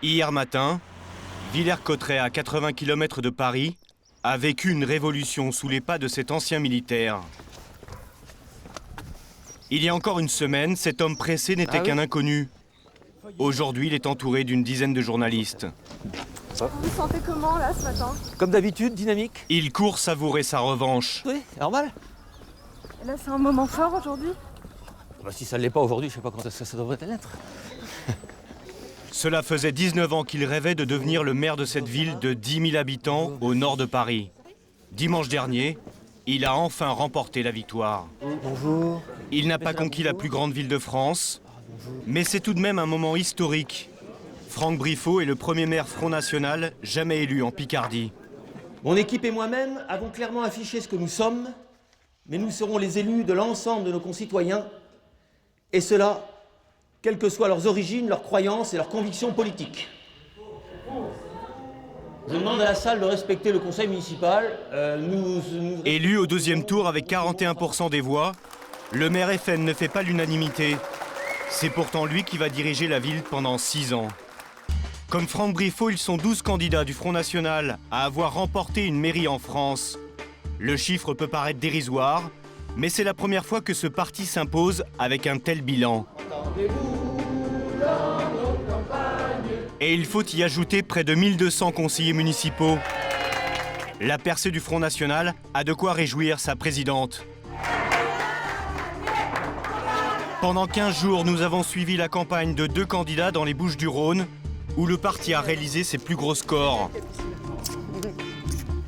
Hier matin, Villers-Cotterêts, à 80 km de Paris, a vécu une révolution sous les pas de cet ancien militaire. Il y a encore une semaine, cet homme pressé n'était qu'un inconnu. Aujourd'hui, il est entouré d'une dizaine de journalistes. Vous vous sentez comment là ce matin? Comme d'habitude, dynamique. Il court savourer sa revanche. Oui, c'est normal. Et là c'est un moment fort aujourd'hui? Bah, si ça ne l'est pas aujourd'hui, je sais pas quand ça devrait l'être. Cela faisait 19 ans qu'il rêvait de devenir le maire de cette ville de 10 000 habitants au nord de Paris. Dimanche dernier, il a enfin remporté la victoire. Bonjour. Il n'a pas conquis la plus grande ville de France, mais c'est tout de même un moment historique. Franck Briffaut est le premier maire Front National jamais élu en Picardie. Mon équipe et moi-même avons clairement affiché ce que nous sommes, mais nous serons les élus de l'ensemble de nos concitoyens, et cela, quelles que soient leurs origines, leurs croyances et leurs convictions politiques. Je demande à la salle de respecter le conseil municipal. Élu au deuxième tour avec 41% des voix, le maire FN ne fait pas l'unanimité. C'est pourtant lui qui va diriger la ville pendant 6 ans. Comme Franck Briffaut, ils sont 12 candidats du Front National à avoir remporté une mairie en France. Le chiffre peut paraître dérisoire, mais c'est la première fois que ce parti s'impose avec un tel bilan. Et il faut y ajouter près de 1200 conseillers municipaux. La percée du Front National a de quoi réjouir sa présidente. Pendant 15 jours, nous avons suivi la campagne de 2 candidats dans les Bouches-du-Rhône, où le parti a réalisé ses plus gros scores.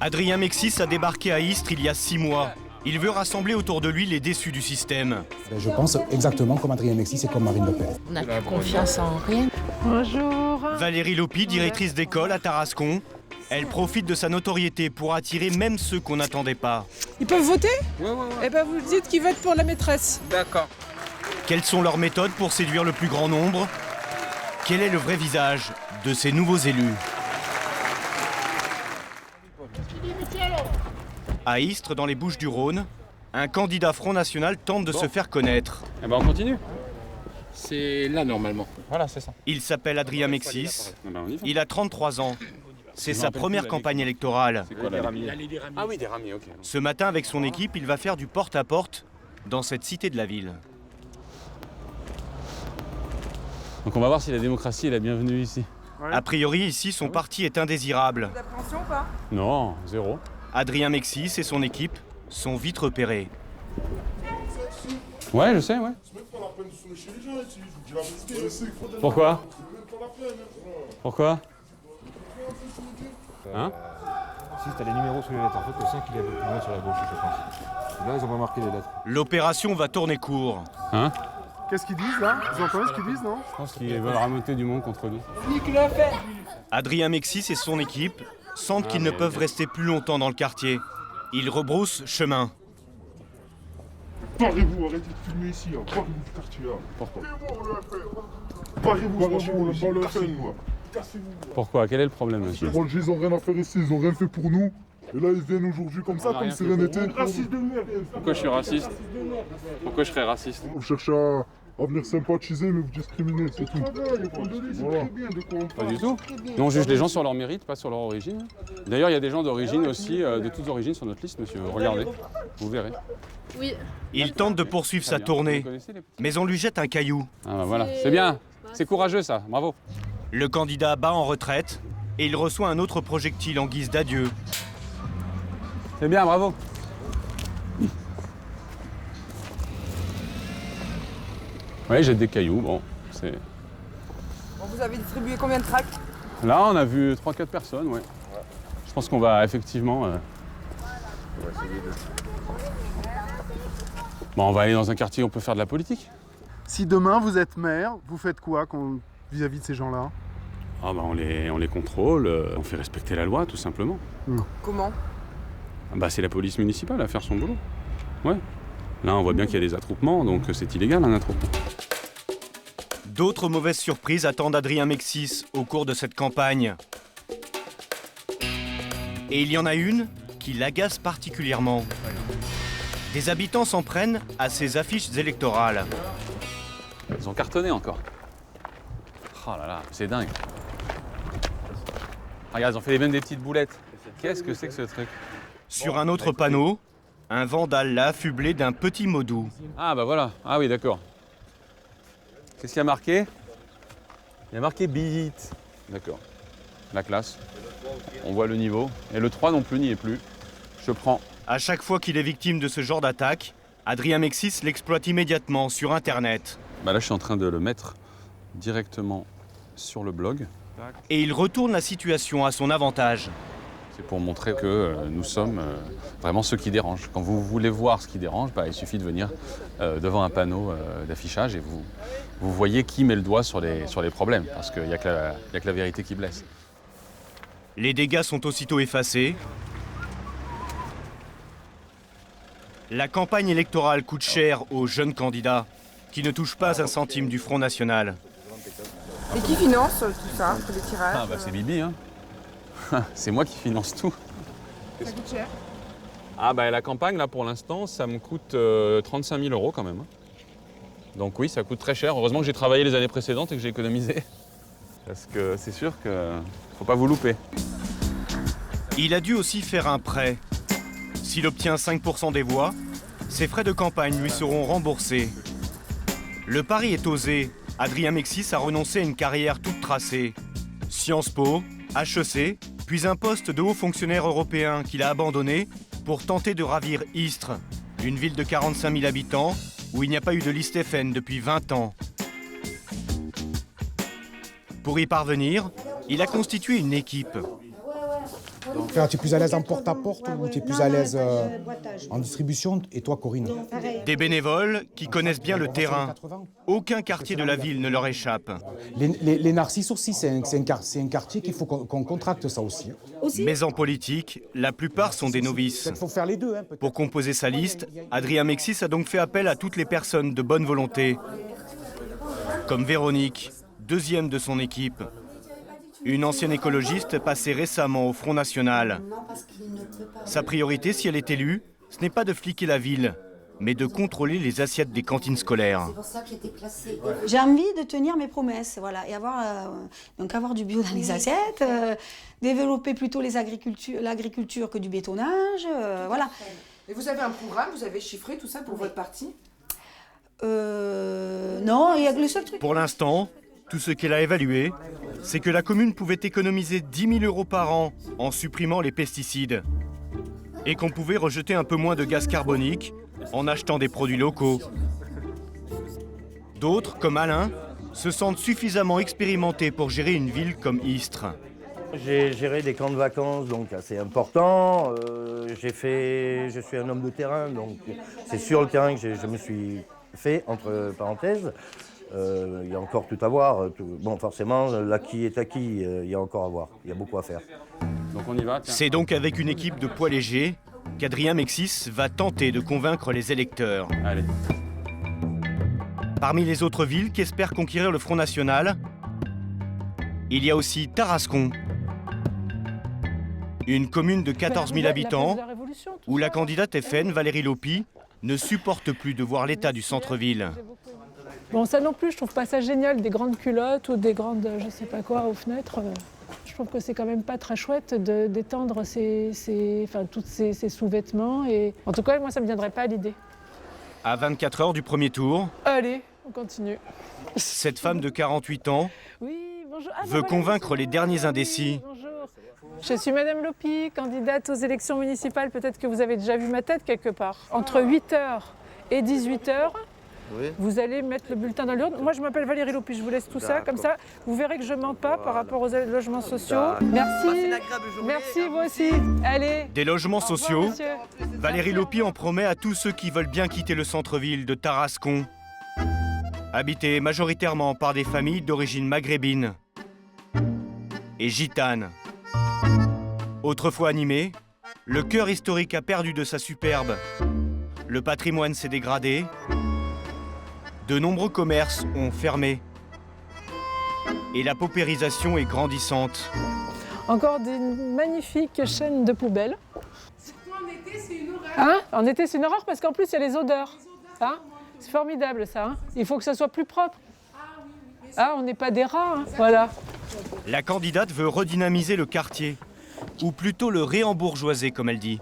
Adrien Mexis a débarqué à Istres il y a 6 mois. Il veut rassembler autour de lui les déçus du système. Je pense exactement comme Adrien Mexis et comme Marine Le Pen. On n'a plus confiance en rien. Bonjour. Valérie Lopi, directrice d'école à Tarascon, elle profite de sa notoriété pour attirer même ceux qu'on n'attendait pas. Ils peuvent voter? Ouais. Eh ben vous dites qu'ils votent pour la maîtresse. D'accord. Quelles sont leurs méthodes pour séduire le plus grand nombre? Quel est le vrai visage de ces nouveaux élus? À Istres, dans les Bouches-du-Rhône, un candidat Front National tente de se faire connaître. Eh ben on continue. C'est là normalement. Voilà, c'est ça. Il s'appelle Adrien Mexis, Eh ben, on y va. il a 33 ans. C'est sa première campagne électorale. C'est quoi, des ramiers. Ah oui, des ramiers, ok. Ce matin, avec son équipe, il va faire du porte-à-porte dans cette cité de la ville. Donc on va voir si la démocratie est la bienvenue ici. A priori, ici, son parti est indésirable. D'appréhension ou pas? Non, zéro. Adrien Mexis et son équipe sont vite repérés. Ouais, je sais, ouais. Pourquoi? Pourquoi? Hein? Si, t'as les numéros sur les lettres. En fait, le 5, il est un peu plus loin sur la gauche, je pense. Là, ils ont pas marqué les lettres. L'opération va tourner court. Hein? Qu'est-ce qu'ils disent là? Vous entendez ce qu'ils disent, non? Je pense qu'ils veulent ramener du monde contre nous. Adrien Mexis et son équipe sentent qu'ils ne peuvent rester plus longtemps dans le quartier. Ils rebroussent chemin. Parlez-vous, arrêtez de filmer ici, hein. Parlez-vous du quartier là. Pourquoi? Parlez-vous, franchement, le FN, moi. Pourquoi? Quel est le problème, monsieur? Ils ont rien à faire ici, ils ont rien fait pour nous. Et là, ils viennent aujourd'hui comme ça, a comme rien si fait rien pour n'était. Raciste de merde. Pourquoi je suis raciste? Pourquoi je serais raciste? Vous cherchez à venir sympathiser, mais vous discriminez, c'est tout. Voilà. Pas du tout. Nous, on juge les gens sur leur mérite, pas sur leur origine. D'ailleurs, il y a des gens d'origine aussi, de toutes origines sur notre liste, monsieur. Regardez, vous verrez. Oui. Il tente de poursuivre sa Très bien. tournée, Vous connaissez les petits- mais on lui jette un caillou. Ah bah voilà, c'est bien. C'est courageux ça, bravo. Le candidat bat en retraite et il reçoit un autre projectile en guise d'adieu. C'est bien, bravo. Oui, j'ai des cailloux, bon, c'est... Bon, vous avez distribué combien de tracts? Là, on a vu 3-4 personnes, ouais. Je pense qu'on va effectivement... Bon, on va aller dans un quartier où on peut faire de la politique. Si demain vous êtes maire, vous faites quoi vis-à-vis de ces gens-là? Ah bah on les contrôle, on fait respecter la loi, tout simplement. Comment? Ah bah c'est la police municipale à faire son boulot. Ouais. Là, on voit bien qu'il y a des attroupements, donc c'est illégal un attroupement. D'autres mauvaises surprises attendent Adrien Mexis au cours de cette campagne. Et il y en a une qui l'agace particulièrement. Des habitants s'en prennent à ces affiches électorales. Ils ont cartonné encore. Oh là là, c'est dingue. Regarde, ils ont fait même des petites boulettes. Qu'est-ce que c'est que ce truc? Sur un autre panneau, un vandale l'a affublé d'un petit mot doux. Ah bah voilà, ah oui d'accord. Qu'est-ce qu'il y a marqué? Il y a marqué beat. D'accord. La classe. On voit le niveau. Et le 3 non plus n'y est plus. Je prends. À chaque fois qu'il est victime de ce genre d'attaque, Adrien Mexis l'exploite immédiatement sur Internet. Bah là je suis en train de le mettre directement sur le blog. Et il retourne la situation à son avantage. C'est pour montrer que nous sommes vraiment ceux qui dérangent. Quand vous voulez voir ce qui dérange, bah, il suffit de venir devant un panneau d'affichage et vous voyez qui met le doigt sur les problèmes, parce qu'il n'y a que la vérité qui blesse. Les dégâts sont aussitôt effacés. La campagne électorale coûte cher aux jeunes candidats qui ne touchent pas un centime du Front National. Et qui finance tout ça, tous les tirages? Ah bah c'est Bibi, hein. C'est moi qui finance tout. Ça coûte cher. Ah bah la campagne, là pour l'instant, ça me coûte 35 000 € quand même. Donc oui, ça coûte très cher. Heureusement que j'ai travaillé les années précédentes et que j'ai économisé. Parce que c'est sûr qu'il ne faut pas vous louper. Il a dû aussi faire un prêt. S'il obtient 5% des voix, ses frais de campagne lui seront remboursés. Le pari est osé. Adrien Mexis a renoncé à une carrière toute tracée. Sciences Po, HEC, puis un poste de haut fonctionnaire européen qu'il a abandonné pour tenter de ravir Istres, une ville de 45 000 habitants où il n'y a pas eu de liste FN depuis 20 ans. Pour y parvenir, il a constitué une équipe. Tu es plus à l'aise en porte-à-porte ou tu es plus à l'aise en distribution? Et toi, Corinne? Des bénévoles qui connaissent bien le terrain. Aucun quartier de la ville ne leur échappe. Les Narcisses aussi, c'est un quartier qu'il faut qu'on contracte ça aussi. Mais en politique, la plupart sont des novices. Il faut faire les deux. Pour composer sa liste, Adrien Mexis a donc fait appel à toutes les personnes de bonne volonté. Comme Véronique, deuxième de son équipe. Une ancienne écologiste passée récemment au Front National. Sa priorité, si elle est élue, ce n'est pas de fliquer la ville, mais de contrôler les assiettes des cantines scolaires. J'ai envie de tenir mes promesses, voilà, et avoir du bio dans les assiettes, développer plutôt l'agriculture que du bétonnage, voilà. Et vous avez un programme, vous avez chiffré tout ça pour votre parti? Non, il y a le seul truc. Pour l'instant, tout ce qu'elle a évalué, c'est que la commune pouvait économiser 10 000 € par an en supprimant les pesticides. Et qu'on pouvait rejeter un peu moins de gaz carbonique en achetant des produits locaux. D'autres, comme Alain, se sentent suffisamment expérimentés pour gérer une ville comme Istres. J'ai géré des camps de vacances, donc assez importants. Je suis un homme de terrain, donc c'est sur le terrain que je me suis fait, entre parenthèses. Il y a encore tout à voir. Bon, forcément, l'acquis est acquis, il y a encore à voir. Il y a beaucoup à faire. Donc on y va. C'est donc avec une équipe de poids légers qu'Adrien Mexis va tenter de convaincre les électeurs. Allez. Parmi les autres villes qu'espère conquérir le Front National, il y a aussi Tarascon. Une commune de 14 000 habitants où la candidate FN, Valérie Lopi, ne supporte plus de voir l'état du centre-ville. Bon, ça non plus, je trouve pas ça génial, des grandes culottes ou des grandes, je sais pas quoi, aux fenêtres. Je trouve que c'est quand même pas très chouette d'étendre tous ces sous-vêtements. Et... En tout cas, moi, ça me viendrait pas à l'idée. À 24 heures du premier tour, allez, on continue. Cette femme de 48 ans oui, bonjour. veut convaincre les derniers indécis. Bonjour. Je suis Madame Lopi, candidate aux élections municipales. Peut-être que vous avez déjà vu ma tête quelque part. Entre 8h et 18h, oui. Vous allez mettre le bulletin dans l'urne. Moi, je m'appelle Valérie Lopi, je vous laisse tout ça. Comme ça, vous verrez que je ne mens pas par rapport aux logements sociaux. Merci. Merci, vous aussi. Allez. Des logements sociaux, Valérie Lopi en promet à tous ceux qui veulent bien quitter le centre-ville de Tarascon. Habité majoritairement par des familles d'origine maghrébine et gitane. Autrefois animé, le cœur historique a perdu de sa superbe. Le patrimoine s'est dégradé. De nombreux commerces ont fermé. Et la paupérisation est grandissante. Encore des magnifiques chaînes de poubelles. En été, c'est une horreur. Hein? En été, c'est une horreur parce qu'en plus, il y a les odeurs. Hein? C'est formidable, ça. Hein? Il faut que ça soit plus propre. Ah, on n'est pas des rats. Hein? Voilà. La candidate veut redynamiser le quartier, ou plutôt le réembourgeoiser, comme elle dit.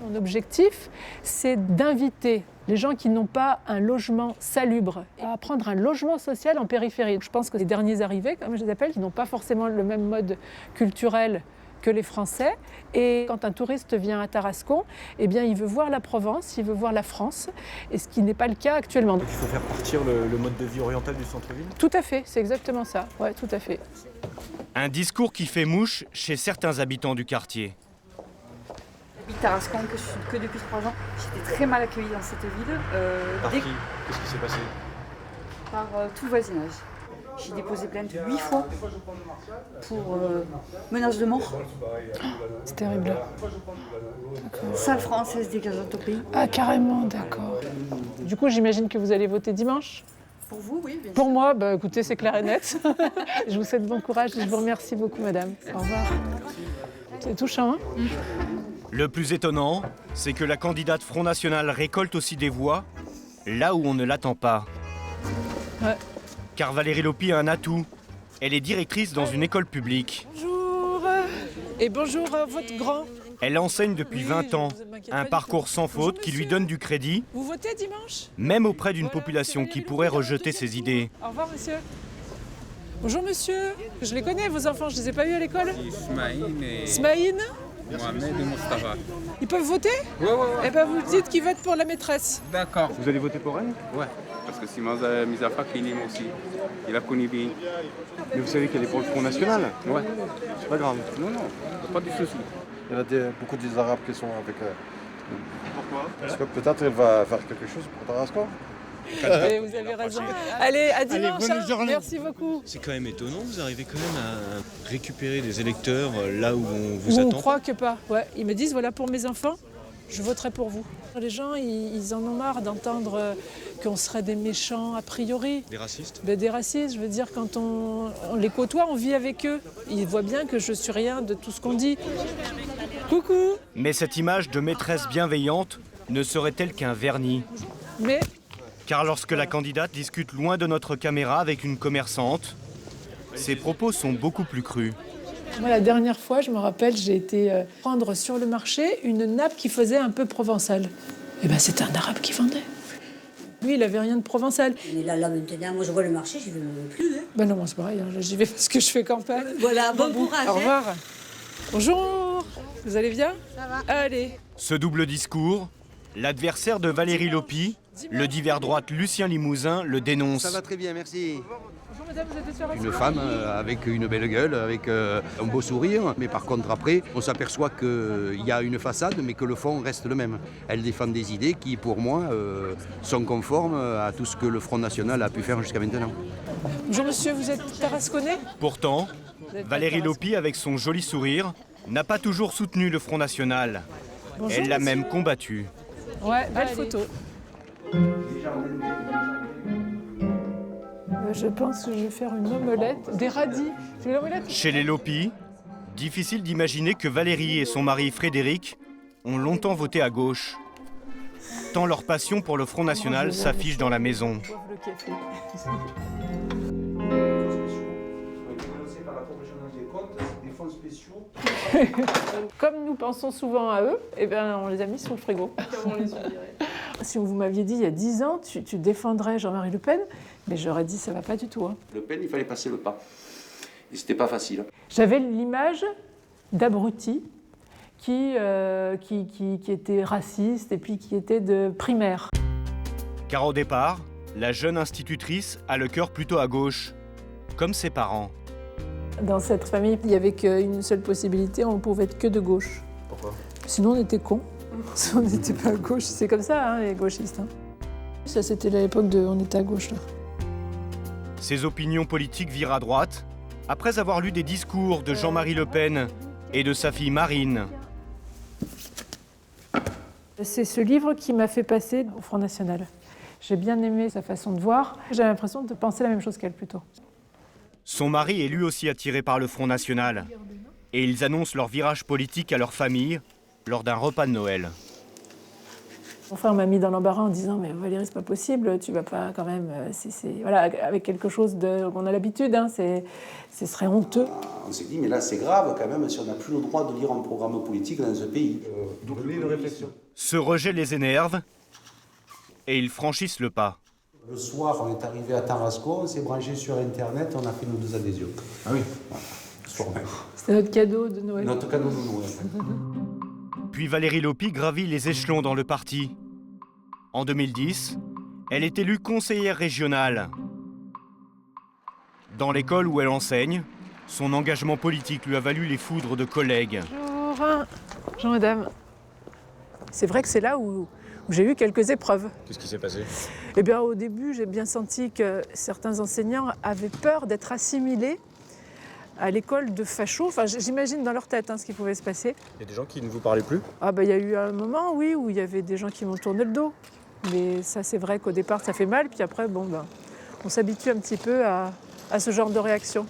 Mon objectif, c'est d'inviter les gens qui n'ont pas un logement salubre à prendre un logement social en périphérie. Je pense que les derniers arrivés, comme je les appelle, qui n'ont pas forcément le même mode culturel que les Français. Et quand un touriste vient à Tarascon, eh bien, il veut voir la Provence, il veut voir la France, et ce qui n'est pas le cas actuellement. Donc il faut faire partir le mode de vie oriental du centre-ville? Tout à fait, c'est exactement ça. Ouais, tout à fait. Un discours qui fait mouche chez certains habitants du quartier. J'habite Tarascon que depuis 3 ans. J'étais très mal accueillie dans cette ville. Par qui? Qu'est-ce qui s'est passé? Par tout le voisinage. J'ai déposé plainte 8 fois pour menace de mort. C'est terrible. Sale française dégageante au pays. Ah, carrément, d'accord. Du coup, j'imagine que vous allez voter dimanche? Pour vous, oui, bien sûr. Pour moi, bah, écoutez, c'est clair et net. Je vous souhaite bon courage et je vous remercie beaucoup, madame. Au revoir. C'est touchant, hein? Le plus étonnant, c'est que la candidate Front National récolte aussi des voix là où on ne l'attend pas. Ouais. Car Valérie Lopi a un atout. Elle est directrice dans une école publique. Bonjour. Et bonjour votre grand. Elle enseigne depuis 20 ans, un parcours sans faute qui lui donne du crédit, Vous votez dimanche? même auprès d'une population qui pourrait rejeter ses idées. Au revoir, monsieur. Bonjour, monsieur. Je les connais, vos enfants, je les ai pas eus à l'école? Ismaïn et Smaïn. Mohamed et Mustafa. Ils peuvent voter? Ouais. Eh ben, vous dites qu'ils votent pour la maîtresse. D'accord. Vous allez voter pour elle? Ouais. Parce que si Mizafa qui aime aussi, il a connu bien. Mais vous savez qu'elle est pour le Front National? Ouais. C'est pas grave. Non, pas du souci. Il y en a beaucoup des Arabes qui sont avec elle. Pourquoi? Parce que peut-être elle va faire quelque chose pour Tarascon. Et vous avez raison. Allez, à dimanche. bonne journée. Merci beaucoup. C'est quand même étonnant, vous arrivez quand même à récupérer des électeurs là où on vous Ou on attend. croit que pas. Ouais. Ils me disent, voilà, pour mes enfants, je voterai pour vous. Les gens, ils en ont marre d'entendre qu'on serait des méchants a priori. Des racistes? Des racistes, je veux dire, quand on les côtoie, on vit avec eux. Ils voient bien que je suis rien de tout ce qu'on dit. Coucou. Mais cette image de maîtresse bienveillante ne serait-elle qu'un vernis? Mais Car lorsque la candidate discute loin de notre caméra avec une commerçante, ses propos sont beaucoup plus crus. moi, la dernière fois, je me rappelle, j'ai été prendre sur le marché une nappe qui faisait un peu provençal. Eh ben, c'était un arabe qui vendait. Lui, il avait rien de provençal. Mais là maintenant, moi je vois le marché, je ne vais plus. Hein. Ben non, moi c'est pareil, hein. Là, j'y vais parce que je fais campagne. Voilà, bon courage. Au revoir. Bonjour, vous allez bien? Ça va. Allez. Ce double discours, l'adversaire de Valérie Lopi, le divers droite Lucien Limousin, le dénonce. Ça va très bien, merci. Bonjour madame, vous êtes sur Une femme avec une belle gueule, avec un beau sourire, mais par contre après, on s'aperçoit qu'il y a une façade, mais que le fond reste le même. Elle défend des idées qui, pour moi, sont conformes à tout ce que le Front National a pu faire jusqu'à maintenant. Bonjour monsieur, vous êtes tarasconnais? Pourtant, Valérie Lopi, avec son joli sourire, n'a pas toujours soutenu le Front National. Bonjour, Elle l'a monsieur. même combattu. Ouais, belle photo. Je pense que je vais faire une omelette. Des radis. Tu veux l'omelette? Chez les Lopi, difficile d'imaginer que Valérie et son mari Frédéric ont longtemps voté à gauche. Tant leur passion pour le Front National s'affiche dans la maison. Le café. Comme nous pensons souvent à eux, eh ben, on les a mis sous le frigo. Si vous m'aviez dit il y a 10 ans, tu défendrais Jean-Marie Le Pen, mais j'aurais dit ça va pas du tout. Hein. Le Pen, il fallait passer le pas. Et c'était pas facile. J'avais l'image d'abruti qui était raciste et puis qui était de primaire. Car au départ, la jeune institutrice a le cœur plutôt à gauche, comme ses parents. Dans cette famille, il n'y avait qu'une seule possibilité, on ne pouvait être que de gauche. Pourquoi? Sinon, on était cons. Si on n'était pas à gauche, c'est comme ça, hein, les gauchistes. Hein. Ça, c'était l'époque de on était à gauche. Là. Ses opinions politiques virent à droite, après avoir lu des discours de Jean-Marie Le Pen et de sa fille Marine. C'est ce livre qui m'a fait passer au Front National. J'ai bien aimé sa façon de voir. J'ai l'impression de penser la même chose qu'elle, plutôt. Son mari est lui aussi attiré par le Front National. Et ils annoncent leur virage politique à leur famille lors d'un repas de Noël. Mon frère m'a mis dans l'embarras en disant « Mais Valérie, c'est pas possible, tu vas pas quand même... Voilà, avec quelque chose qu'on a l'habitude, hein, ce serait honteux. » On s'est dit, mais là, c'est grave quand même si on n'a plus le droit de lire un programme politique dans ce pays. Une réflexion. Ce rejet les énerve et ils franchissent le pas. Le soir, on est arrivé à Tarascon, on s'est branché sur Internet, on a fait nos 2 adhésions. Ah oui. Voilà. Le soir même. C'était notre cadeau de Noël. Notre cadeau de Noël. Puis Valérie Lopi gravit les échelons dans le parti. En 2010, elle est élue conseillère régionale. Dans l'école où elle enseigne, son engagement politique lui a valu les foudres de collègues. Bonjour, bonjour madame. C'est vrai que c'est là où j'ai eu quelques épreuves. Qu'est-ce qui s'est passé? Eh bien, au début, j'ai bien senti que certains enseignants avaient peur d'être assimilés à l'école de fachos. Enfin, j'imagine dans leur tête ce qui pouvait se passer. Il y a des gens qui ne vous parlaient plus? Ah ben, il y a eu un moment, oui, où il y avait des gens qui m'ont tourné le dos. Mais ça, c'est vrai qu'au départ, ça fait mal. Puis après, on s'habitue un petit peu à ce genre de réaction.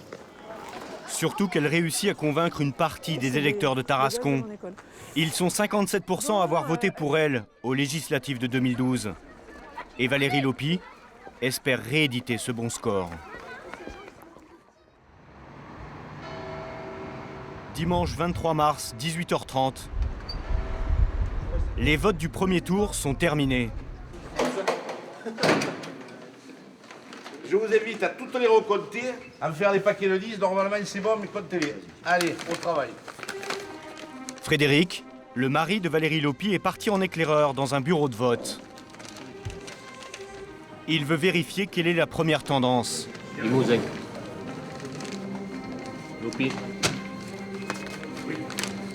Surtout qu'elle réussit à convaincre une partie des électeurs de Tarascon. Ils sont 57% à avoir voté pour elle aux législatives de 2012. Et Valérie Lopi espère rééditer ce bon score. Dimanche 23 mars, 18h30. Les votes du premier tour sont terminés. Je vous invite à toutes les recompter, à me faire des paquets de 10. Normalement, c'est bon, mais comptez-les. Allez, au travail. Frédéric, le mari de Valérie Lopi, est parti en éclaireur dans un bureau de vote. Il veut vérifier quelle est la première tendance. Limousin. Lopi.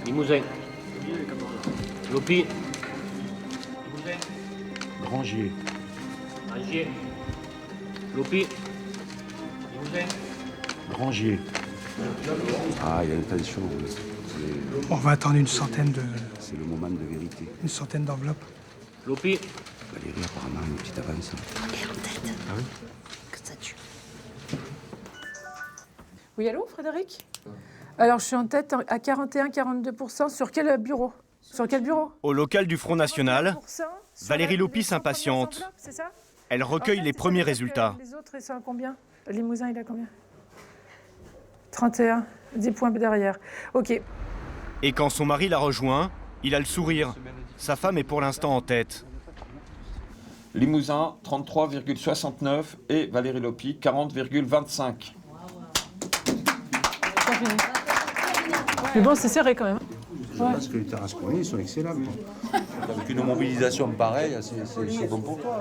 Limousin. Lopi. Limousin. Granger. Granger. Lopi. Limousin. Granger. Ah, il y a une tension. On va attendre une centaine d'enveloppes. Lopi. Valérie, apparemment, une petite avance. On est en tête. Ah oui? Que ça tue. Oui, allô, Frédéric? Alors, je suis en tête à 41-42%. Sur quel bureau? Au local du Front National, Valérie Lopi s'impatiente. Elle recueille les premiers résultats. Les autres, ils sont à combien? Le Limousin, il a combien? 31, 10 points derrière. OK. Et quand son mari la rejoint, il a le sourire. Sa femme est pour l'instant en tête. Limousin, 33,69 et Valérie Lopi, 40,25. Mais bon, c'est serré quand même. Je pense que les Tarasconnais, ils sont excellents. Avec une mobilisation pareille, c'est bon pour toi.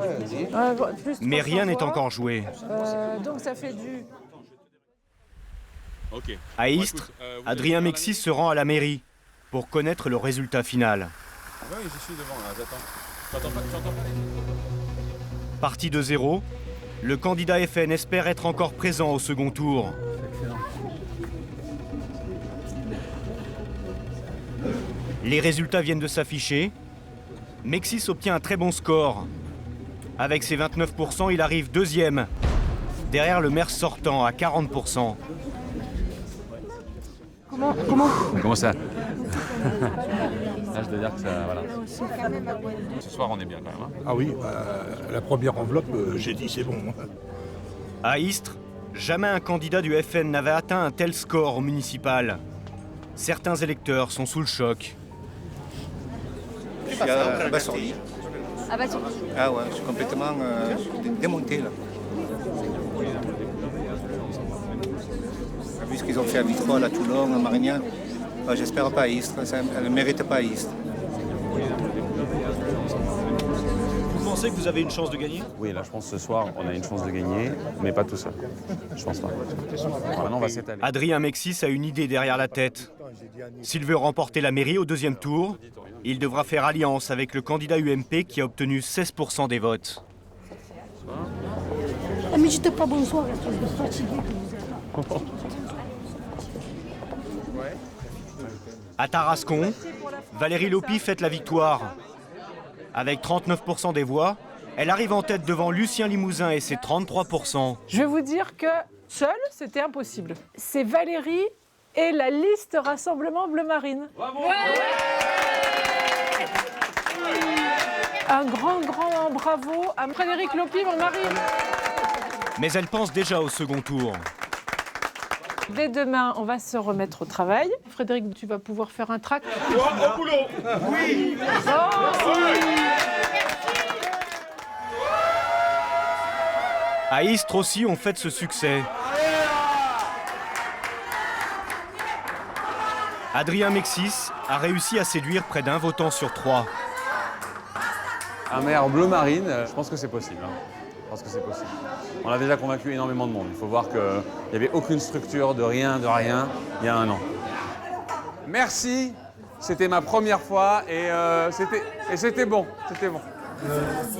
Mais rien n'est encore joué. Donc ça fait du... À Istres, Adrien Mexis se rend à la mairie pour connaître le résultat final. Oui, je suis devant là, j'attends. J'entends pas. Parti de zéro, le candidat FN espère être encore présent au second tour. Les résultats viennent de s'afficher. Mexis obtient un très bon score. Avec ses 29%, il arrive deuxième, derrière le maire sortant à 40%. Comment ça? Là, je dois dire que ça... Voilà. Ce soir, on est bien quand même. Ah oui, la première enveloppe, j'ai dit c'est bon. À Istres, jamais un candidat du FN n'avait atteint un tel score au municipal. Certains électeurs sont sous le choc. Je suis abasourdi. Abasourdi. Ah ouais, je suis complètement démonté là. Vu ce qu'ils ont fait à Vitrolles, à Toulon, à Marignan, j'espère pas à Istres, elle ne mérite pas à Istres. Vous pensez que vous avez une chance de gagner? Oui, là, je pense que ce soir, on a une chance de gagner, mais pas tout seul. Je pense pas. Maintenant, on va s'étaler. Adrien Mexis a une idée derrière la tête. S'il veut remporter la mairie au deuxième tour, il devra faire alliance avec le candidat UMP qui a obtenu 16% des votes. Ah, mais j'étais pas bonsoir, je suis fatiguée que vous êtes. À Tarascon, Valérie Lopi fête la victoire. Avec 39% des voix, elle arrive en tête devant Lucien Limousin et ses 33%. Je vais vous dire que seule, c'était impossible. C'est Valérie et la liste Rassemblement Bleu Marine. Bravo. Un grand bravo à Frédéric Lopi, mon mari. Mais elle pense déjà au second tour. Dès demain, on va se remettre au travail. Frédéric, tu vas pouvoir faire un tract. Au boulot. Oui. À Istres aussi, on fête ce succès. Adrien Mexis a réussi à séduire près d'1 votant sur 3. Un maire bleu marine, je pense que c'est possible. Je pense que c'est possible. On a déjà convaincu énormément de monde. Il faut voir qu'il n'y avait aucune structure de rien, il y a 1 an. Merci, c'était ma première fois et c'était bon.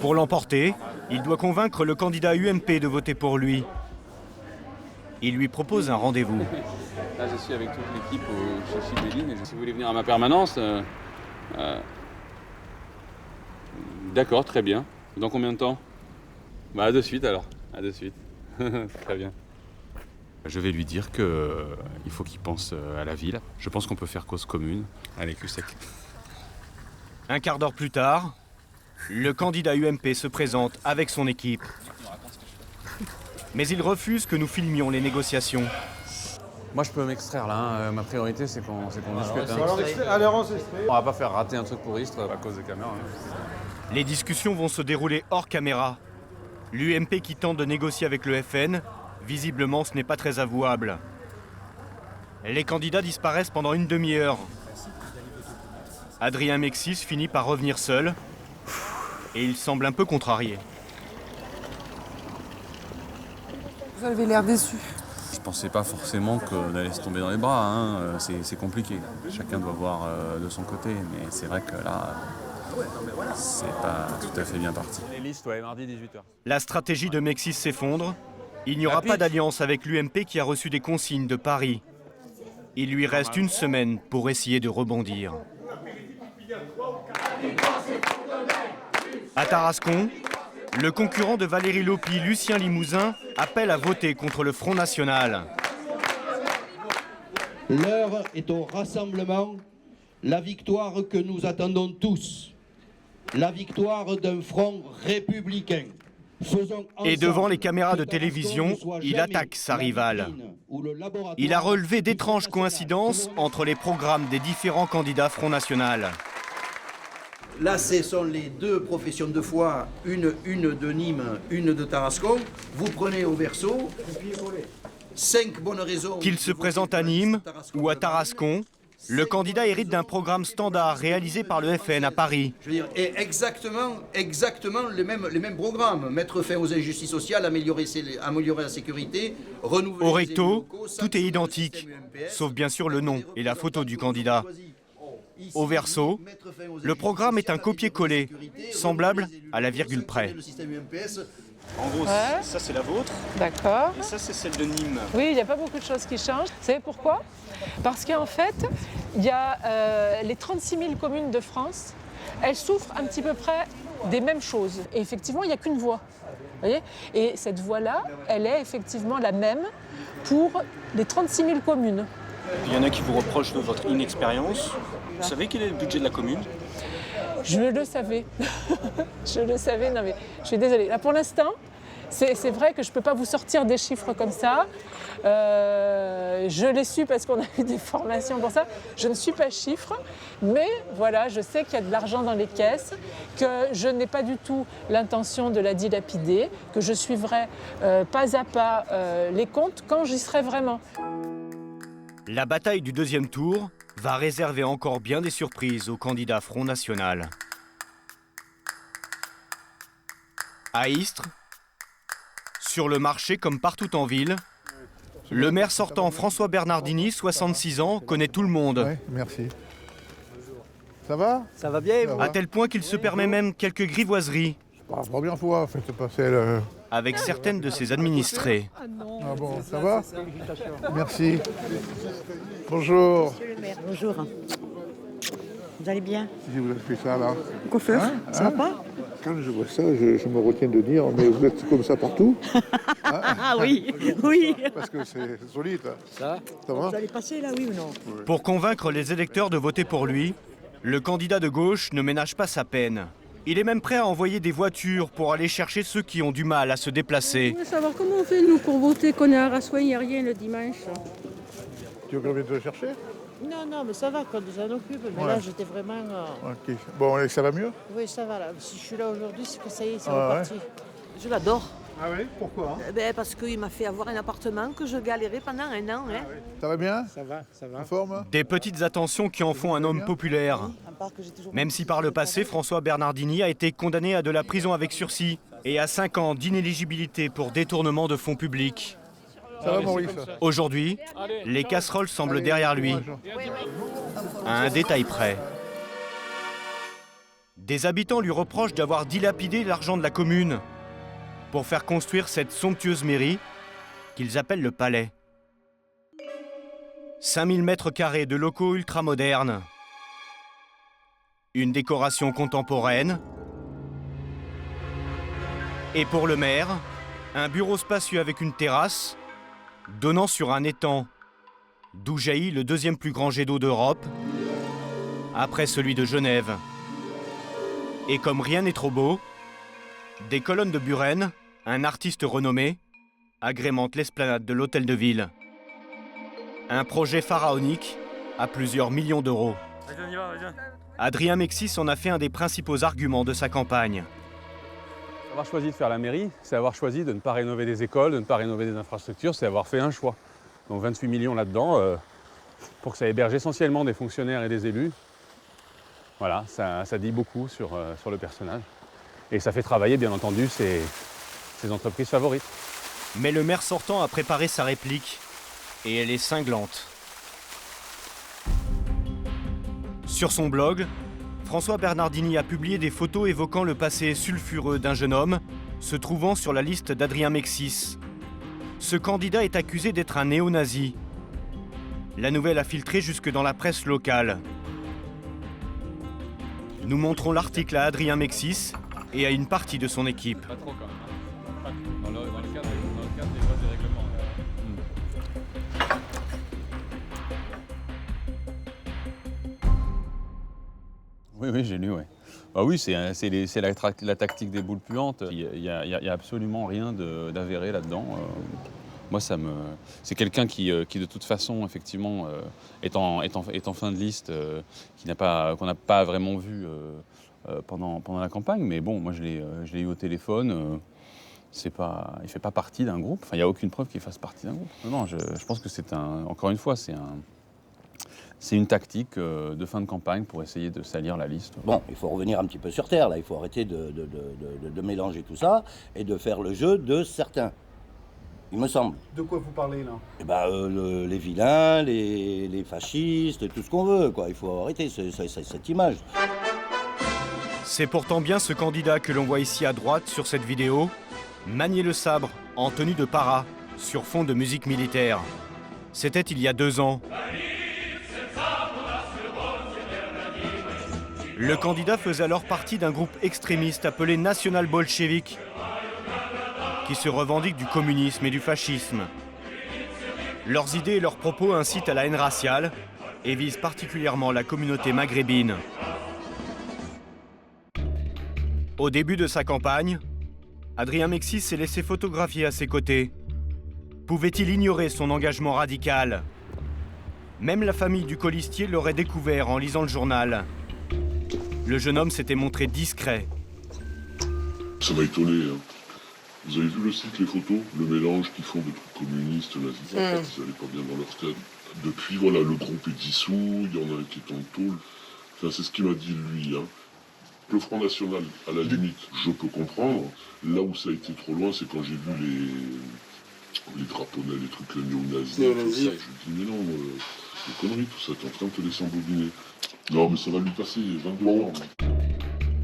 Pour l'emporter, il doit convaincre le candidat UMP de voter pour lui. Il lui propose un rendez-vous. Là, je suis avec toute l'équipe chez Chibelline et si vous voulez venir à ma permanence, d'accord, très bien. Dans combien de temps? Bah, à de suite alors, à de suite. Très bien. Je vais lui dire qu'il faut qu'il pense à la ville. Je pense qu'on peut faire cause commune. Allez, cul sec. Un quart d'heure plus tard, le candidat UMP se présente avec son équipe. Mais il refuse que nous filmions les négociations. Moi, je peux m'extraire là. Ma priorité, c'est qu'on discute. On va pas faire rater un truc pour Istres à cause des caméras. Les discussions vont se dérouler hors caméra. L'UMP qui tente de négocier avec le FN, visiblement, ce n'est pas très avouable. Les candidats disparaissent pendant une demi-heure. Adrien Mexis finit par revenir seul et il semble un peu contrarié. Vous avez l'air déçu. Je pensais pas forcément qu'on allait se tomber dans les bras. Hein. C'est compliqué. Chacun doit voir de son côté, mais c'est vrai que là, c'est pas tout à fait bien parti. Les listes, ouais, mardi 18h. La stratégie de Mexis s'effondre. Il n'y aura pas d'alliance avec l'UMP qui a reçu des consignes de Paris. Il lui reste 1 semaine pour essayer de rebondir. À Tarascon, le concurrent de Valérie Lopi, Lucien Limousin, appelle à voter contre le Front National. L'heure est au rassemblement, la victoire que nous attendons tous, la victoire d'un front républicain. Et devant les caméras de télévision, il attaque sa rivale. Il a relevé d'étranges coïncidences entre les programmes des différents candidats Front National. Là, ce sont les 2 professions de foi, une de Nîmes, une de Tarascon. Vous prenez au verso 5 bonnes raisons. Qu'il se présente à Nîmes ou à Tarascon, le candidat hérite d'un programme standard réalisé par le FN à Paris. Je veux dire, et exactement les mêmes programmes. Mettre fin aux injustices sociales, améliorer la sécurité, renouveler... Au recto, tout est identique, sauf bien sûr le nom et la photo du candidat. Au verso, le programme est un copier-coller, semblable à la virgule près. En gros, ça c'est la vôtre. D'accord. Et ça c'est celle de Nîmes. Oui, il n'y a pas beaucoup de choses qui changent. Vous savez pourquoi? Parce qu'en fait, il y a les 36 000 communes de France, elles souffrent un petit peu près des mêmes choses. Et effectivement, il n'y a qu'une voie. Vous voyez? Et cette voie-là, elle est effectivement la même pour les 36 000 communes. Il y en a qui vous reprochent de votre inexpérience. Vous savez quel est le budget de la commune? Je le savais. Je le savais, non mais je suis désolée. Là pour l'instant, c'est vrai que je ne peux pas vous sortir des chiffres comme ça. Je l'ai su parce qu'on a eu des formations pour ça. Je ne suis pas chiffre, mais voilà, je sais qu'il y a de l'argent dans les caisses, que je n'ai pas du tout l'intention de la dilapider, que je suivrai pas à pas les comptes quand j'y serai vraiment. La bataille du 2e tour va réserver encore bien des surprises au candidat Front National. À Istres, sur le marché comme partout en ville, le maire sortant François Bernardini, 66 ans, connaît tout le monde. Oui, merci. Ça va? Ça va bien, à tel point qu'il se permet même quelques grivoiseries. La première fois, faites passer le... avec certaines de ses administrés. Ah bon, ça va? Merci. Bonjour. Monsieur le maire, bonjour. Vous allez bien? Si vous avez fait ça là. Coiffeur, ça va pas? Quand je vois ça, je me retiens de dire, mais vous êtes comme ça partout? Ah oui, oui. Parce que c'est solide. Ça va? Vous allez passer là, oui ou non? Pour convaincre les électeurs de voter pour lui, le candidat de gauche ne ménage pas sa peine. Il est même prêt à envoyer des voitures pour aller chercher ceux qui ont du mal à se déplacer. Je voulais savoir comment on fait, nous, pour voter, qu'on est à Rassoin, il n'y a rien le dimanche. Tu veux qu'on vienne te le chercher? Non, mais ça va, qu'on nous en occupe. Mais Ouais. là, j'étais vraiment... Ok. Bon, et ça va mieux? Oui, ça va, là. Si je suis là aujourd'hui, c'est que ça y est, c'est Ah ouais. reparti. Je l'adore. Ah oui? Pourquoi? Parce qu'il m'a fait avoir un appartement que je galérais pendant 1 an. Hein. Ça va bien? Ça va. En forme? Des petites attentions qui en font un homme populaire. À part que j'ai toujours... Même si par le passé, François Bernardini a été condamné à de la prison avec sursis et à 5 ans d'inéligibilité pour détournement de fonds publics. Ça va, Maurice? Aujourd'hui, les casseroles semblent derrière lui, à un détail près. Des habitants lui reprochent d'avoir dilapidé l'argent de la commune pour faire construire cette somptueuse mairie qu'ils appellent le Palais. 5000 mètres carrés de locaux ultramodernes, une décoration contemporaine, et pour le maire, un bureau spacieux avec une terrasse donnant sur un étang d'où jaillit le 2e plus grand jet d'eau d'Europe, après celui de Genève. Et comme rien n'est trop beau, des colonnes de Buren, un artiste renommé, agrémentent l'esplanade de l'hôtel de ville. Un projet pharaonique à plusieurs millions d'euros. Adrien Mexis en a fait un des principaux arguments de sa campagne. Avoir choisi de faire la mairie, c'est avoir choisi de ne pas rénover des écoles, de ne pas rénover des infrastructures, c'est avoir fait un choix. Donc 28 millions là-dedans, pour que ça héberge essentiellement des fonctionnaires et des élus. Voilà, ça dit beaucoup sur le personnage. Et ça fait travailler, bien entendu, ses entreprises favorites. Mais le maire sortant a préparé sa réplique, et elle est cinglante. Sur son blog, François Bernardini a publié des photos évoquant le passé sulfureux d'un jeune homme se trouvant sur la liste d'Adrien Mexis. Ce candidat est accusé d'être un néo-nazi. La nouvelle a filtré jusque dans la presse locale. Nous montrons l'article à Adrien Mexis et à une partie de son équipe. Pas trop quand même. Dans le cadre des lois et règlements. Oui, j'ai lu, oui. Bah oui, c'est la tactique des boules puantes. Il y a absolument rien d'avéré là-dedans. Moi, c'est quelqu'un qui, de toute façon, effectivement, est en fin de liste, qu'on n'a pas vraiment vu pendant la campagne. Mais bon, moi, je l'ai eu au téléphone. Il ne fait pas partie d'un groupe. Enfin, il n'y a aucune preuve qu'il fasse partie d'un groupe. Non, je pense que encore une fois, c'est une tactique de fin de campagne pour essayer de salir la liste. Bon, il faut revenir un petit peu sur terre, là. Il faut arrêter de mélanger tout ça et de faire le jeu de certains, il me semble. De quoi vous parlez, là? Eh ben, les vilains, les fascistes, tout ce qu'on veut, quoi. Il faut arrêter cette image. C'est pourtant bien ce candidat que l'on voit ici à droite sur cette vidéo, manier le sabre en tenue de para sur fond de musique militaire. C'était il y a 2 ans. Le candidat faisait alors partie d'un groupe extrémiste appelé National Bolchevique, qui se revendique du communisme et du fascisme. Leurs idées et leurs propos incitent à la haine raciale et visent particulièrement la communauté maghrébine. Au début de sa campagne, Adrien Mexis s'est laissé photographier à ses côtés. Pouvait-il ignorer son engagement radical? Même la famille du colistier l'aurait découvert en lisant le journal. Le jeune homme s'était montré discret. Ça m'a étonné. Hein. Vous avez vu le site, les photos? Le mélange qu'ils font de trucs communistes, nazis, en fait, ils n'allaient pas bien dans leur tête. Depuis, voilà, le groupe est dissous, il y en a un qui est en tôle. Enfin, c'est ce qu'il m'a dit, lui. Hein. Le Front National, à la limite, je peux comprendre. Là où ça a été trop loin, c'est quand j'ai vu les draponnets, les trucs néo-nazis, tout ça. Je me dis, mais non, les conneries, tout ça, t'es en train de te laisser embobiner. Non, mais ça va lui passer 22 ans.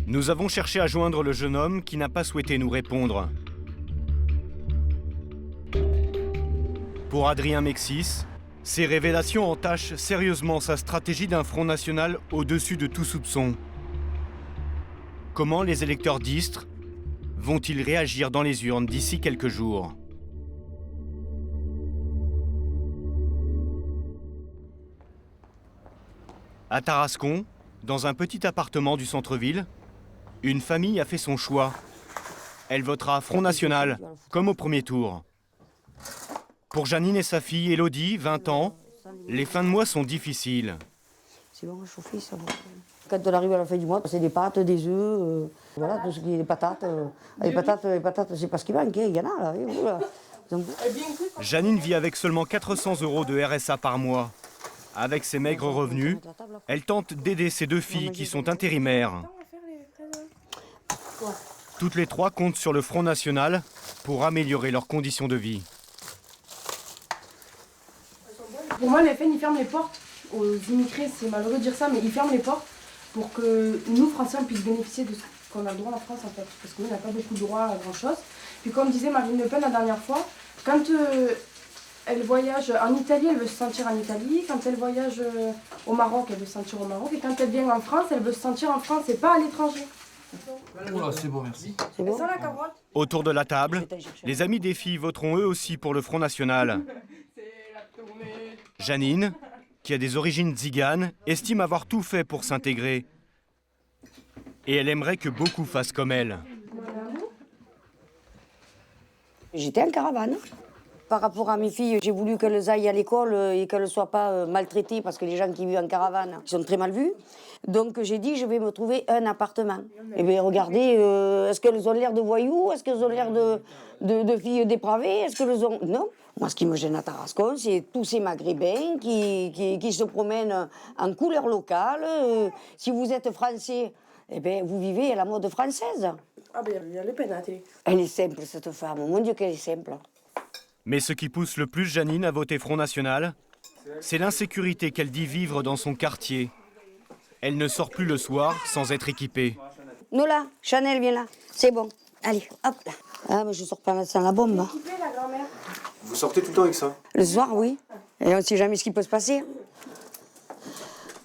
Nous avons cherché à joindre le jeune homme qui n'a pas souhaité nous répondre. Pour Adrien Mexis, ces révélations entachent sérieusement sa stratégie d'un Front National au-dessus de tout soupçon. Comment les électeurs d'Istres vont-ils réagir dans les urnes d'ici quelques jours ? À Tarascon, dans un petit appartement du centre-ville, Une famille a fait son choix. Elle votera Front National, comme au premier tour. Pour Janine et sa fille Elodie, 20 ans, les fins de mois sont difficiles. C'est bon, chauffer, ça va. Quand on arrive à la fin du mois, c'est des pâtes, des œufs, voilà, tout ce qui est des patates. Les patates, c'est pas ce qui manque, il y en a là. Voilà. Donc... Janine vit avec seulement 400 € de RSA par mois. Avec ses maigres revenus, elle tente d'aider ses 2 filles qui sont intérimaires. Toutes les 3 comptent sur le Front National pour améliorer leurs conditions de vie. Pour moi, les FN, ils ferment les portes aux immigrés. C'est malheureux de dire ça, mais ils ferment les portes pour que nous, Français, on puisse bénéficier de ce qu'on a le droit en France, en fait. Parce que nous, on n'a pas beaucoup de droits à grand-chose. Puis comme disait Marine Le Pen la dernière fois, quand elle voyage en Italie, elle veut se sentir en Italie. Quand elle voyage au Maroc, elle veut se sentir au Maroc. Et quand elle vient en France, elle veut se sentir en France et pas à l'étranger. Oula, c'est bon, merci. C'est bon. Autour de la table, les amis des filles voteront eux aussi pour le Front National. Janine, qui a des origines tziganes, estime avoir tout fait pour s'intégrer. Et elle aimerait que beaucoup fassent comme elle. J'étais en caravane. Par rapport à mes filles, j'ai voulu qu'elles aillent à l'école et qu'elles ne soient pas maltraitées parce que les gens qui vivent en caravane sont très mal vus. Donc j'ai dit, je vais me trouver un appartement. Et bien regardez, est-ce qu'elles ont l'air de voyous? Est-ce qu'elles ont l'air de filles dépravées? Est-ce qu'elles ont... Non. Moi, ce qui me gêne à Tarascon, c'est tous ces Maghrébins qui se promènent en couleur locale. Si vous êtes français, eh bien, vous vivez à la mode française. Ah ben, il y a Le Pen à la télé. Elle est simple, cette femme. Mon Dieu, qu'elle est simple. Mais ce qui pousse le plus Janine à voter Front National, c'est l'insécurité qu'elle dit vivre dans son quartier. Elle ne sort plus le soir sans être équipée. Nola, Chanel, viens là. C'est bon. Allez, hop là. Ah, mais je sors pas sans la bombe. Vous sortez tout le temps avec ça? Le soir, oui. Et on ne sait jamais ce qui peut se passer.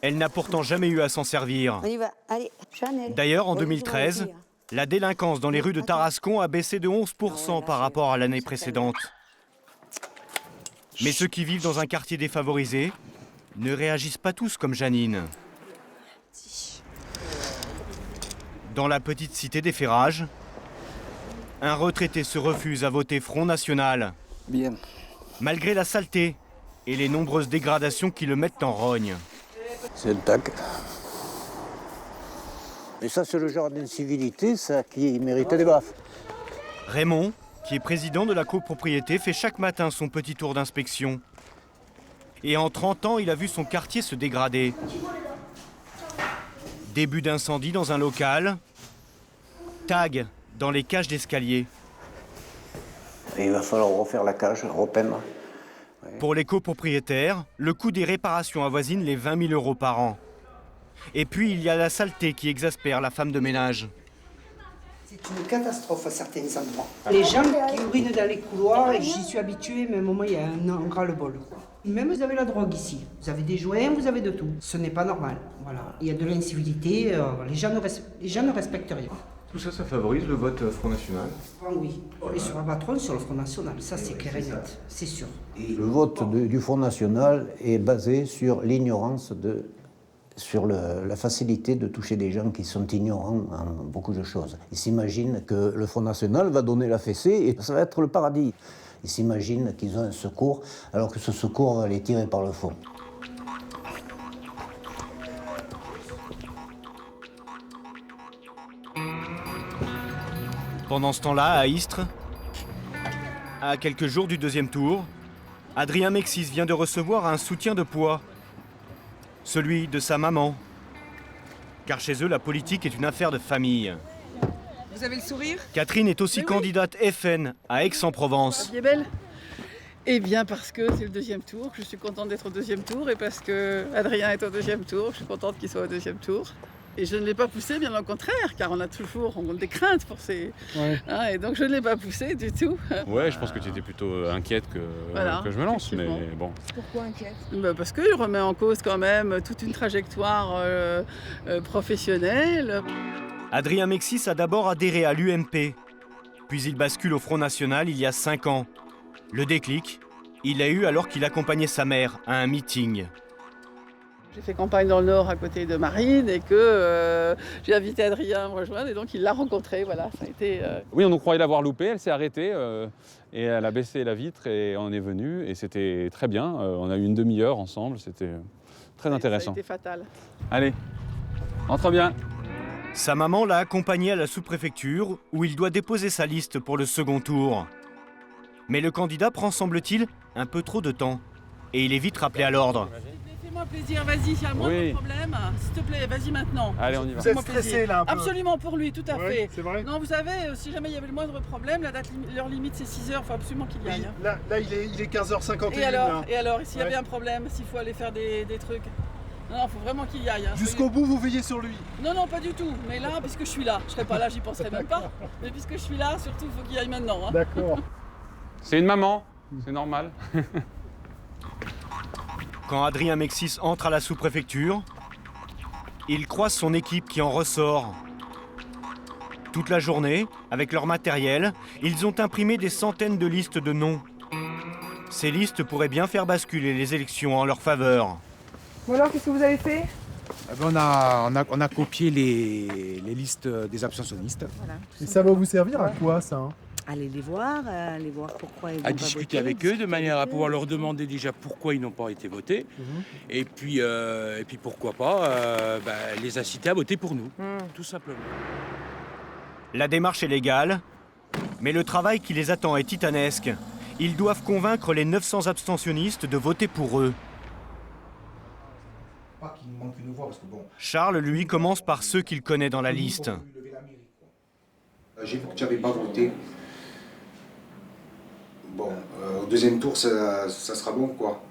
Elle n'a pourtant jamais eu à s'en servir. On y va. Allez, Chanel. D'ailleurs, en 2013, la délinquance dans les rues de Tarascon a baissé de 11% par rapport à l'année précédente. Mais ceux qui vivent dans un quartier défavorisé ne réagissent pas tous comme Janine. Dans la petite cité des Ferrages, un retraité se refuse à voter Front National. Bien. Malgré la saleté et les nombreuses dégradations qui le mettent en rogne. C'est le tac. Et ça, c'est le genre d'incivilité, ça, qui mérite des baffes. Raymond, qui est président de la copropriété, fait chaque matin son petit tour d'inspection. Et en 30 ans, il a vu son quartier se dégrader. Début d'incendie dans un local, tag dans les cages d'escalier. Il va falloir refaire la cage, repeindre. Pour les copropriétaires, le coût des réparations avoisine les 20 000 € par an. Et puis il y a la saleté qui exaspère la femme de ménage. C'est une catastrophe à certains endroits. Les gens qui urinent dans les couloirs, j'y suis habituée, mais à un moment il y a un ras-le-bol. Même vous avez la drogue ici, vous avez des joints, vous avez de tout. Ce n'est pas normal. Voilà. Il y a de l'incivilité, les gens ne respectent rien. Tout ça, ça favorise le vote Front National? Oui, et sur la patronne, sur le Front National, ça c'est clair et net, c'est sûr. Le vote du Front National est basé sur l'ignorance sur la facilité de toucher des gens qui sont ignorants en beaucoup de choses. Ils s'imaginent que le Front National va donner la fessée et ça va être le paradis. Ils s'imaginent qu'ils ont un secours, alors que ce secours va les tirer par le fond. Pendant ce temps-là, à Istres, à quelques jours du deuxième tour, Adrien Mexis vient de recevoir un soutien de poids. Celui de sa maman. Car chez eux, la politique est une affaire de famille. Vous avez le sourire? Catherine est aussi candidate FN à Aix-en-Provence. Vous êtes belle? Eh bien parce que c'est le deuxième tour, je suis contente d'être au deuxième tour, et parce que Adrien est au deuxième tour, je suis contente qu'il soit au deuxième tour. Et je ne l'ai pas poussé, bien au contraire, car on a toujours des craintes pour ces... Ouais. Hein, et donc je ne l'ai pas poussé du tout. Ouais, je pense que tu étais plutôt inquiète que je me lance, mais bon. Pourquoi inquiète? Parce qu'il remet en cause quand même toute une trajectoire professionnelle. Adrien Mexis a d'abord adhéré à l'UMP, puis il bascule au Front National il y a 5 ans. Le déclic, il l'a eu alors qu'il accompagnait sa mère à un meeting. J'ai fait campagne dans le Nord à côté de Marine et que j'ai invité Adrien à me rejoindre et donc il l'a rencontré. Voilà, ça a été. Oui, on nous croyait l'avoir loupé, elle s'est arrêtée et elle a baissé la vitre et on est venu et c'était très bien. On a eu une demi-heure ensemble, c'était très intéressant. Ça a été fatal. Allez, entre bien. Sa maman l'a accompagné à la sous-préfecture où il doit déposer sa liste pour le second tour. Mais le candidat prend, semble-t-il, un peu trop de temps. Et il est vite rappelé à l'ordre. Fais-moi plaisir, vas-y, s'il y a le moindre problème, s'il te plaît, vas-y maintenant. Allez, on y va. Vous êtes stressé là un peu. Absolument pour lui, tout à fait. C'est vrai. Non, vous savez, si jamais il y avait le moindre problème, l'heure limite c'est 6 heures, il faut absolument qu'il y aille. Là il est 15h51. Et alors, s'il y avait un problème, s'il faut aller faire des trucs. Non, il faut vraiment qu'il y aille. Jusqu'au bout, vous veillez sur lui. Non, pas du tout. Mais là, puisque je suis là, je serais pas là, j'y penserais même pas. Mais puisque je suis là, surtout, il faut qu'il y aille maintenant. D'accord. C'est une maman, c'est normal. Quand Adrien Mexis entre à la sous-préfecture, il croise son équipe qui en ressort. Toute la journée, avec leur matériel, ils ont imprimé des centaines de listes de noms. Ces listes pourraient bien faire basculer les élections en leur faveur. Bon alors, qu'est-ce que vous avez fait? On a copié les listes des abstentionnistes. Voilà. Et ça va vous servir à quoi ça? Aller les voir pourquoi ils vont à pas discuter voter, avec eux de manière à pouvoir leur demander déjà pourquoi ils n'ont pas été votés et puis pourquoi pas les inciter à voter pour nous, tout simplement. La démarche est légale, mais le travail qui les attend est titanesque. Ils doivent convaincre les 900 abstentionnistes de voter pour eux. Pas qu'il nous manque une voix parce que bon. Charles, lui, commence par ceux qu'il connaît dans la liste. J'ai vu que tu n'avais pas voté. Bon, au deuxième tour, ça sera bon, quoi.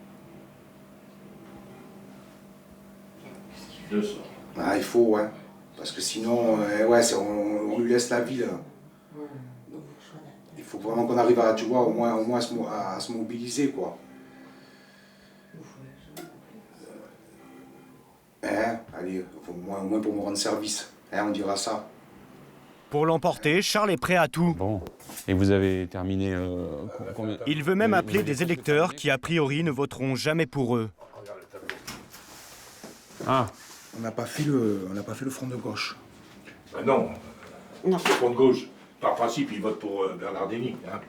Qu'est-ce qu'il veut, ça? Ah, il faut, ouais. Parce que sinon, on lui laisse la vie, là. Il faut vraiment qu'on arrive à, tu vois, au moins à se mobiliser, quoi. Allez, au moins pour me rendre service. On dira ça. Pour l'emporter, Charles est prêt à tout. Bon. Et vous avez terminé combien? Il veut même appeler des électeurs qui, a priori, ne voteront jamais pour eux. Ah. On n'a pas fait le front de gauche. Non. Le front de gauche, par principe, il vote pour Bernardini. Hein.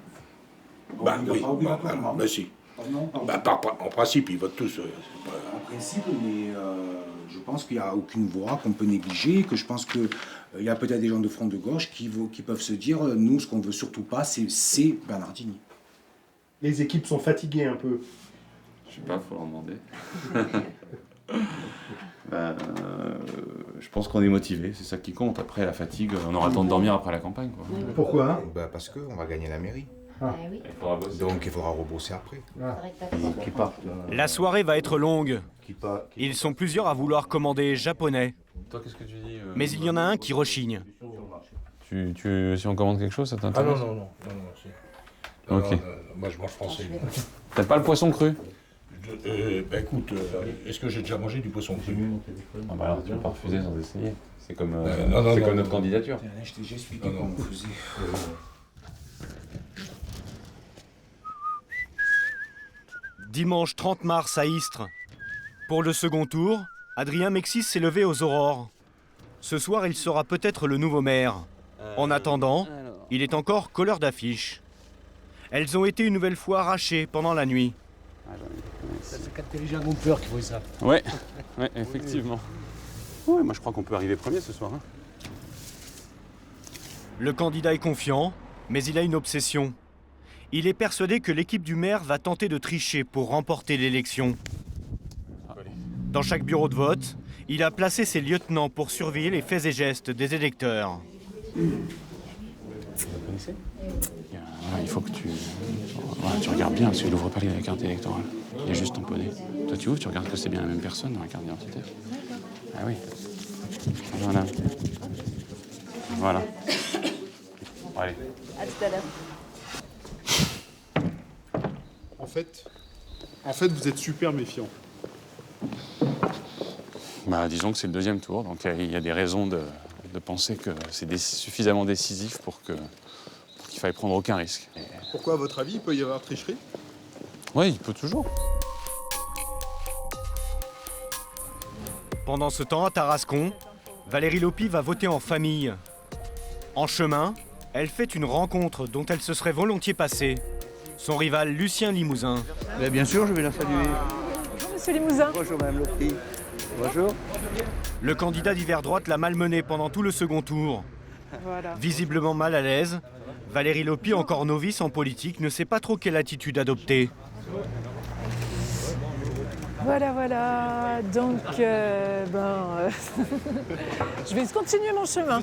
Oui, si. En principe, ils votent tous. En principe, mais je pense qu'il n'y a aucune voix qu'on peut négliger, que je pense qu'il y a peut-être des gens de front de gauche qui peuvent se dire, nous, ce qu'on veut surtout pas, c'est Bernardini. Les équipes sont fatiguées un peu. Je sais pas, faut leur demander. Je pense qu'on est motivé, c'est ça qui compte. Après la fatigue, on aura le temps de dormir après la campagne, quoi. Pourquoi? Parce qu'on va gagner la mairie. Oui. Donc il faudra rebosser après. La soirée va être longue. Ils sont plusieurs à vouloir commander japonais. Toi, qu'est-ce que tu dis Mais il y en a un qui rechigne. Si on commande quelque chose, ça t'intéresse? Non. Ok. Moi, je mange français. T'aimes pas le poisson cru? Écoute, est-ce que j'ai déjà mangé du poisson cru? Ah bah alors tu peux pas refuser sans essayer. C'est comme, non, notre candidature. Je t'ai expliqué comment on faisait. Dimanche 30 mars à Istres. Pour le second tour, Adrien Mexis s'est levé aux aurores. Ce soir, il sera peut-être le nouveau maire. En attendant, il est encore colleur d'affiches. Elles ont été une nouvelle fois arrachées pendant la nuit. C'est quatre intelligents gonfleurs qui font ça. Ouais, effectivement. Ouais, moi je crois qu'on peut arriver premier ce soir. Hein. Le candidat est confiant, mais il a une obsession. Il est persuadé que l'équipe du maire va tenter de tricher pour remporter l'élection. Dans chaque bureau de vote, il a placé ses lieutenants pour surveiller les faits et gestes des électeurs. Vous connaissez ? Il faut que tu regardes bien, parce qu'il n'ouvre pas les cartes électorales. Il est juste tamponné. Toi, tu ouvres, tu regardes que c'est bien la même personne dans la carte d'identité. Ah oui. Voilà. Voilà. Bon, allez. À tout à l'heure. En fait, vous êtes super méfiant. Bah, disons que c'est le deuxième tour, donc il y a des raisons de penser que c'est suffisamment décisif pour qu'il faille prendre aucun risque. Pourquoi, à votre avis, il peut y avoir tricherie? Oui, il peut toujours. Pendant ce temps, à Tarascon, Valérie Lopi va voter en famille. En chemin, elle fait une rencontre dont elle se serait volontiers passée. Son rival Lucien Limousin. Mais bien sûr, je vais la saluer. Bonjour Monsieur Limousin. Bonjour Madame Lopi. Bonjour. Le candidat d'hiver droite l'a malmené pendant tout le second tour. Voilà. Visiblement mal à l'aise, Valérie Lopi, encore novice en politique, ne sait pas trop quelle attitude adopter. Voilà. Donc, je vais continuer mon chemin.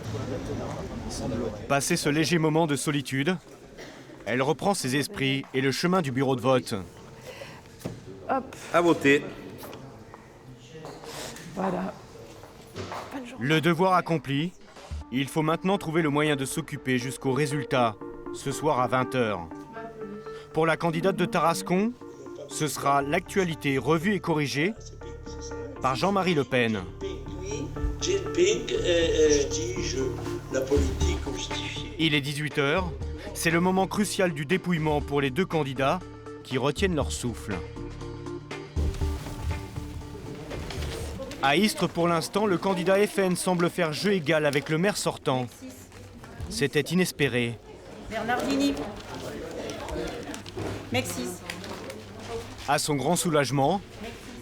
Passé ce léger moment de solitude, elle reprend ses esprits et le chemin du bureau de vote. Hop. À voter. Voilà. Le devoir accompli, il faut maintenant trouver le moyen de s'occuper jusqu'au résultat, ce soir à 20h. Pour la candidate de Tarascon, ce sera l'actualité revue et corrigée par Jean-Marie Le Pen. Il est 18h, c'est le moment crucial du dépouillement pour les deux candidats qui retiennent leur souffle. À Istres, pour l'instant, le candidat FN semble faire jeu égal avec le maire sortant. C'était inespéré. Bernardini. Mexis. À son grand soulagement,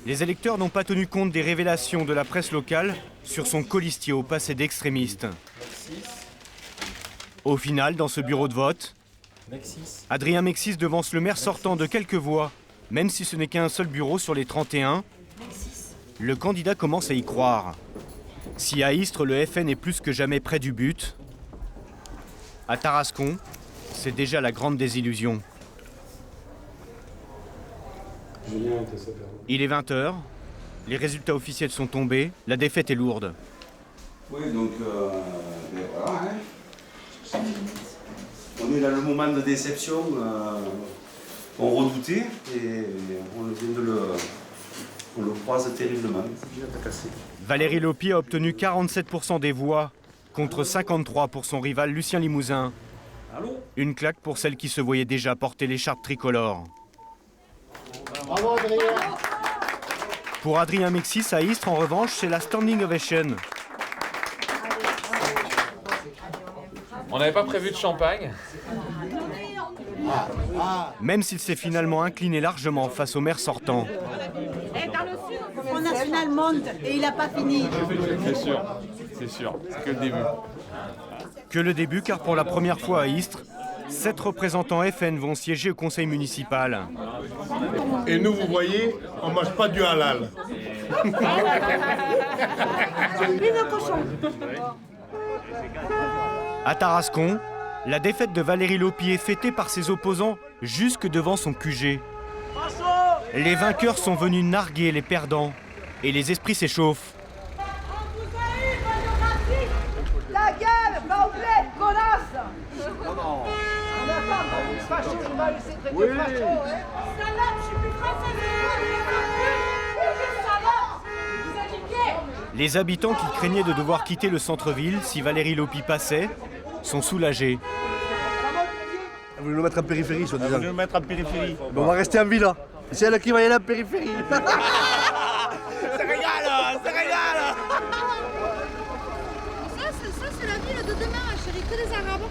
les électeurs n'ont pas tenu compte des révélations de la presse locale sur son colistier au passé d'extrémiste. Au final, dans ce bureau de vote, Adrien Mexis devance le maire sortant de quelques voix, même si ce n'est qu'un seul bureau sur les 31. Le candidat commence à y croire. Si à Istres, le FN est plus que jamais près du but, à Tarascon, c'est déjà la grande désillusion. Il est 20h, les résultats officiels sont tombés, la défaite est lourde. Oui, donc, voilà. On est dans le moment de déception qu'on redoutait et on vient on le croise terriblement. Valérie Lopi a obtenu 47% des voix, contre 53% pour son rival Lucien Limousin. Une claque pour celle qui se voyait déjà porter l'écharpe tricolore. Bravo Adrien. Pour Adrien Mexis, à Istres, en revanche, c'est la standing ovation. On n'avait pas prévu de champagne. Même s'il s'est finalement incliné largement face au maire sortant. Dans le sud, le Front National monte et il n'a pas fini. C'est sûr, c'est que le début. Que le début, car pour la première fois à Istres, 7 représentants FN vont siéger au conseil municipal. Et nous, vous voyez, on ne mange pas du halal. À Tarascon, la défaite de Valérie Lopi est fêtée par ses opposants jusque devant son QG. Les vainqueurs sont venus narguer les perdants et les esprits s'échauffent. Ta gueule, complet, connasse. Non. Facho, je vais laisser traiter facho, hein. Salope, je suis plus française que Les habitants qui craignaient de devoir quitter le centre-ville si Valérie Lopi passait sont soulagés. Vous voulez nous mettre en périphérie, soi-disant. Vous voulez nous mettre en périphérie. On va rester en ville. C'est elle qui va y aller en périphérie. Ça régale, ça régale. Ça c'est la ville de demain, ma chérie, que des Arabes.